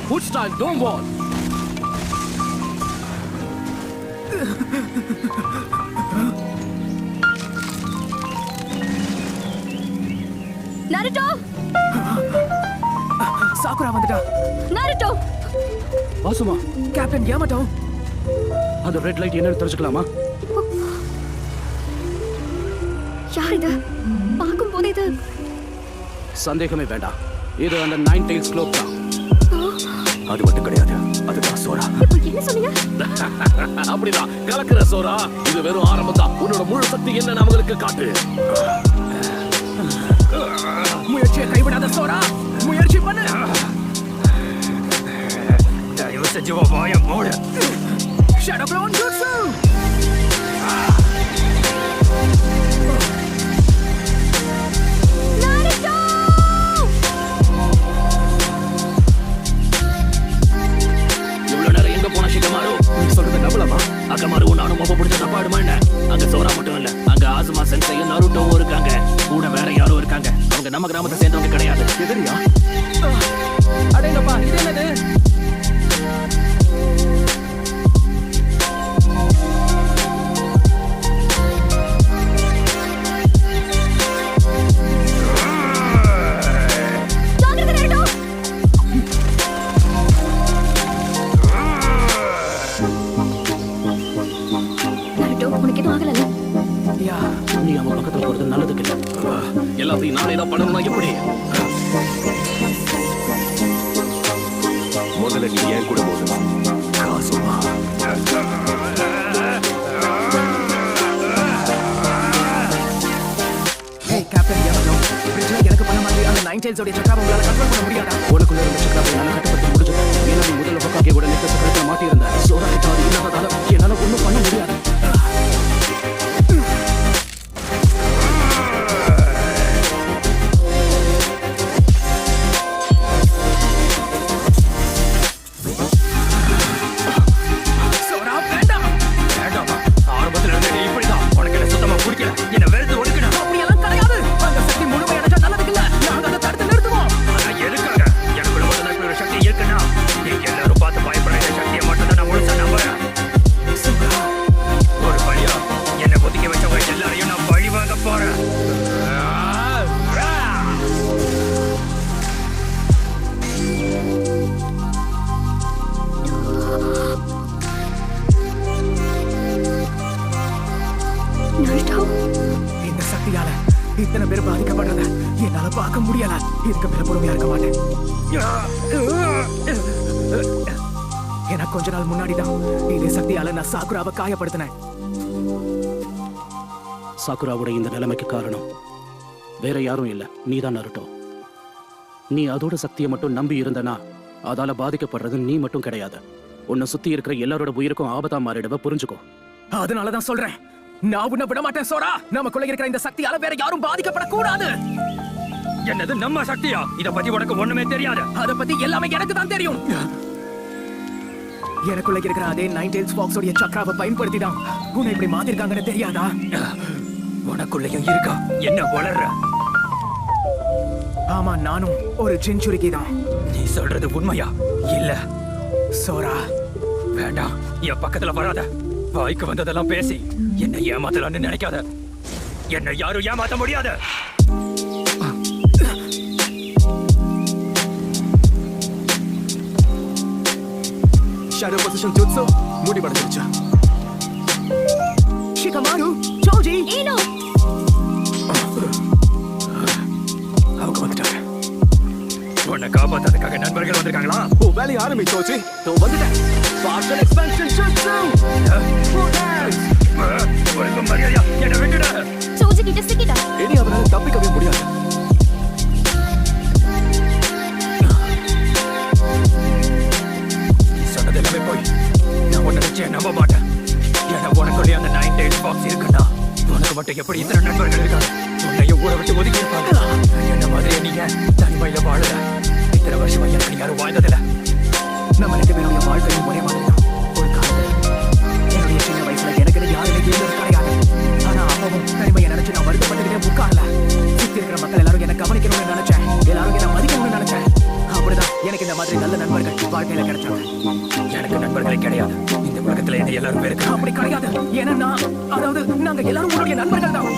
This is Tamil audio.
Foot style, don't wall. Naruto! Sakura வந்துட்டா. Naruto! வாசுமா, கேப்டன் யாமாட்டோ. அந்த ரெட் லைட் என்னன்னு தெரிஞ்சுக்கலாமா? யார் இது? பார்க்கும்போது இது சந்தேகமே வேண்டாம். இது அந்த நைன் டெயில்ஸ் க்ளோப் தான். அது மட்டும் கிடையாது, அதுதான் சோரா. இப்போ என்ன சொன்னீங்க? அப்படிதான் கலக்குற சோரா. இது வெறும் ஆரம்பம் தான். உன்னோட முழு சக்தி என்ன அவங்களுக்கு காட்டு. முயற்சியை கைவிடாத சோரா. முயற்சி பண்ணு. தயவு செஞ்சு வாய மூடு. ஷேடோ க்ளோன் ஜூட்சு. Naruto! இவ்வளவு நேரம் எங்க போன ஷிகமாரு? நீ சொல்றது நம்பலாமா? அக்கமாரு உன்னாலும் மொப பிடிச்ச தப்பாடுமா என்ன? அங்க சோரா மட்டும் இல்ல, அங்க ஆசுமா சென்சையும் நருட்டோவும் இருக்காங்க. கூட வேற யாரும் இருக்காங்க. அவங்க நம்ம கிராமத்தை சேர்ந்தவங்க கிடையாது. எதிரியா? அடேங்கப்பா, இது என்னது? ஜாகிரதை Naruto! Naruto, உனக்கு எதுவும் ஆகலல்ல? யா, நீ அவன் பக்கத்துல போறது நல்லதுக்கு இல்ல. எல்லாத்தையும் நானே தான் பண்ணணும்னா எப்படி? முதல்ல நீ ஏன் கூட போது. காசுமா. ஏய் கேப்டன் யாமாட்டோ. பிரிட்ஜ்ல எனக்கு பண்ண மாதிரி அந்த நைன் டெயில்ஸ் உடைய சக்கரம் உங்களால கண்ட்ரோல் பண்ண முடியாதா? உனக்குள்ள இருந்த சக்கரத்தை நான் கட்டுப்படுத்த முடிஞ்சது. ஏன்னா நீ முதல்ல ஹொக்காகே கூட நெக்லஸ் கழுத்துல மாட்டியிருந்த. சோரா கிட்ட அது இல்லாததால என்னால ஒண்ணும் பண்ண முடியாது. சோரா வேண்டாம். வேண்டாமா? ஆரம்பத்துல இருந்தே நீ இப்படிதான். உனக்கு என்ன சுத்தமா பிடிக்கல. என்ன வெறுத்து ஒடுக்கணும். அப்படியெல்லாம் கிடையாது. அந்த சக்தி முழுமை அடைஞ்சா நல்லதுக்கு இல்ல. நாங்க அதை தடுத்து நிறுத்துவோம். ஆனா எதுக்காக? எனக்குள்ள மட்டும் இப்படி ஒரு சக்தி இருக்குன்னா நீங்க எல்லாரும் பார்த்து பயப்படுற இந்த சக்தியை மட்டும் தான் நான் முழுசா நம்புறேன். சோரா, ஒரு பழியா என்னை ஒதுக்கி வச்சவங்க எல்லாரையும் நான் பழி வாங்க போறேன். Naruto! இந்த சக்தியால இத்தனை பேர் பாதிக்கப்படுறத என்னால பார்க்க முடியல. இதுக்கு மேல பொறுமையா இருக்க மாட்டேன். எனக்கு கொஞ்ச நாள் முன்னாடிதான் இதே சக்தியால நான் சாக்குராவை காயப்படுத்தினேன். சாக்குராவோட இந்த நிலைமைக்கு காரணம் வேற யாரும் இல்ல, நீதான் நருட்டோ. நீ அதோட சக்தியை மட்டும் நம்பி இருந்தனா அதால பாதிக்கப்படுறது நீ மட்டும் கிடையாது. உன்னை சுத்தி இருக்கிற எல்லாரோட உயிருக்கும் ஆபத்தா மாறிடுவ, புரிஞ்சுக்கோ. அதனாலதான் சொல்றேன், நான் உன்னை விட மாட்டேன் சோரா. நமக்குள்ள இருக்கிற இந்த சக்தியால வேற யாரும் பாதிக்கப்படக்கூடாது. என்னது நம்ம சக்தியா? இத பத்தி உனக்கு ஒண்ணுமே தெரியாது. அத பத்தி எல்லாமே எனக்கு தான் தெரியும். எனக்குள்ள இருக்கிற அதே நைன் டெயில்ஸ் ஃபாக்ஸ் உடைய சக்கராவை பயன்படுத்தி தான் உன்னை இப்படி மாத்திருக்காங்கன்னு தெரியாதா? உனக்குள்ளயும் இருக்கா? என்ன வளர்ற? ஆமா, நானும் ஒரு செஞ்சுரிக்கி தான். நீ சொல்றது உண்மையா? இல்ல சோரா, வேண்டாம், என் பக்கத்துல வராத. வாய்க்கு வந்ததெல்லாம் பேசி என்னை ஏமாத்தலாம்னு நினைக்காத. என்னை யாரும் ஏமாத்த முடியாது. ஷேடோ பொசிஷன் ஜூட்சு முடிவடைஞ்சிருச்சு. Shikamaru, Choji, Ino! அவங்க வந்துட்டாங்க. உன்னை காப்பாத்ததுக்காக நண்பர்கள் வந்திருக்காங்களா? ஓ, வேலையை ஆரம்பி சோஜி. வந்துட்டேன். பார்சல் எக்ஸ்பான்ஷன் ஜூட்சு. உனக்கு மரியாதையா என்னை விட்டுட. சோஜி கிட்ட சிக்கிட்டா. இனி அவரால் தப்பிக்கவே முடியாது. சொன்னது எல்லாமே போய் நான் உன்னை நிச்சயம் நம்ப மாட்டேன். ஏன்னா உனக்குள்ளே அந்த நைன் டெயில்ஸ் ஃபாக்ஸ் இருக்குன்னா உனக்கு மட்டும் எப்படி இத்தனை நண்பர்கள் இருக்காங்க? உன்னையும் ஊரை விட்டு ஒதுக்கி இருப்பாங்க. என்ன மாதிரி நீங்க தனிமையில வாழல. இத்தனை வருஷமா எனக்கு யாரும் வாழ்ந்ததில்ல. நம்ம ரெண்டு பேருடைய வாழ்க்கையும் ஒரே மாதிரி தான். ஒரு காலத்துல என்னுடைய சின்ன வயசுல எனக்கு யாருமே இருந்தது கிடையாது. ஆனா அப்பவும் தனிமையை நினைச்சு நான் வருத்தப்பட்டுக்கிட்டே உட்காரல. சுத்தி இருக்கிற மக்கள் எல்லாரும் என்ன கவனிக்கணும்னு நினைச்சேன். எல்லாரும் என்ன மதிக்கணும் எனக்கு இந்த மாதிரி நல்ல நண்பர்கள் வாழ்க்கையில கிடைச்சாங்க. எனக்கு நண்பர்களே கிடையாது. இந்த உலகத்துல என்ன எல்லாரும் பேருக்கு அப்படி கிடையாது. ஏன்னா அதாவது நாங்க எல்லாரும் உங்களுடைய நண்பர்கள் தான்.